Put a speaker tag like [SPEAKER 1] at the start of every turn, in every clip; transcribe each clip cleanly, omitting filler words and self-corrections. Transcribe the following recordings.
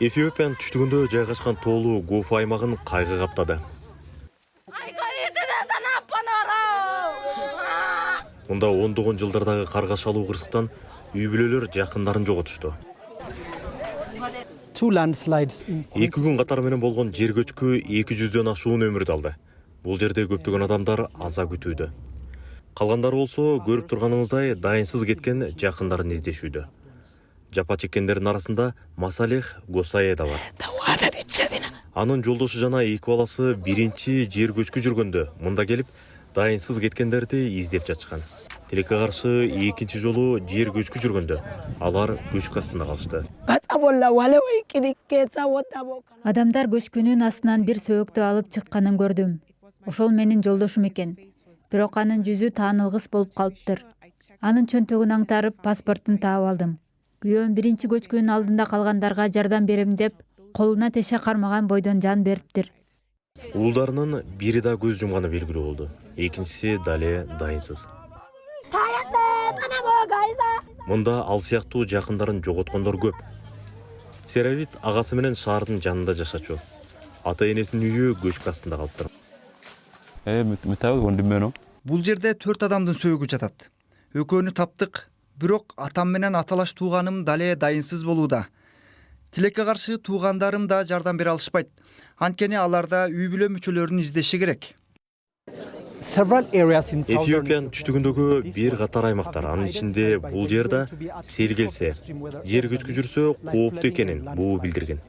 [SPEAKER 1] Эфиопиянын түштүгүндө жайгашкан тоолуу Гофу аймагын кайгы каптады. Мында ондогон жылдардагы каргашалуу кырсыктан үй бүлөлөр жакындарын жоготушту. 2 күн катары менен болгон жер көчкү 200дөн ашуун өмүрдү алды. Бул жерде көптөгөн адамдар аза күтүүдө. Калгандары болсо көрүп турганыңыздай дайынсыз кеткен жакындарын издешүүдө. Жапа чеккендердин арасында Масалех Госае да бар. Анын жолдошу жана 2 баласы биринчи жер көчкү жүргөндө мында келип дайынсыз кеткендерди издеп жатышкан. Тилекке каршы экинчи жолу жер көчкү жүргөндө алар көчкү астында калышты.
[SPEAKER 2] Адамдар көчкүнүн астынан бир сөөктү алып чыкканын көрдүм. Ошол менин жолдошум экен. Бирок анын жүзү таанылгыс болуп калыптыр. Анын чөнтөгүн аңтарып, паспортун таап алдым. Күйөөм биринчи көчкүнүн алдында калгандарга жардам берем деп, колуна теше кармаган бойдон жан бериптир.
[SPEAKER 1] Уулдарынын бири да көз жумганы белгилүү болду. Экинчиси дале дайынсыз. Мында ал сыяктуу жакындарын жоготкондор көп. Серавит агасы менен шаардын жанында жашачу. Ата энесинин үйү көчкү астында калыптыр.
[SPEAKER 3] Бул жерде 4 адамдын сөөгү жатат. Экөөнү таптык, бирок атам менен аталаш тууганым дале дайынсыз болууда. Тилекке каршы туугандарым да жардам бере алышпайт. Анткени аларда үй бүлө мүчөлөрүн издеши керек.
[SPEAKER 1] Эфиопиянын түштүгүндөгү бир катар аймактар, анын ичинде бул жерде сел келсе, жер көчкү жүрсө кооптуу экенин буу билдирген.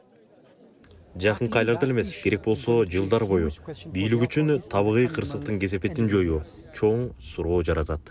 [SPEAKER 1] Жакынкы айларда эмес, керек болсо жылдар бою бийлик үчүн табигый кырсыктын кесепетин жоюу чоң суроо жаратат.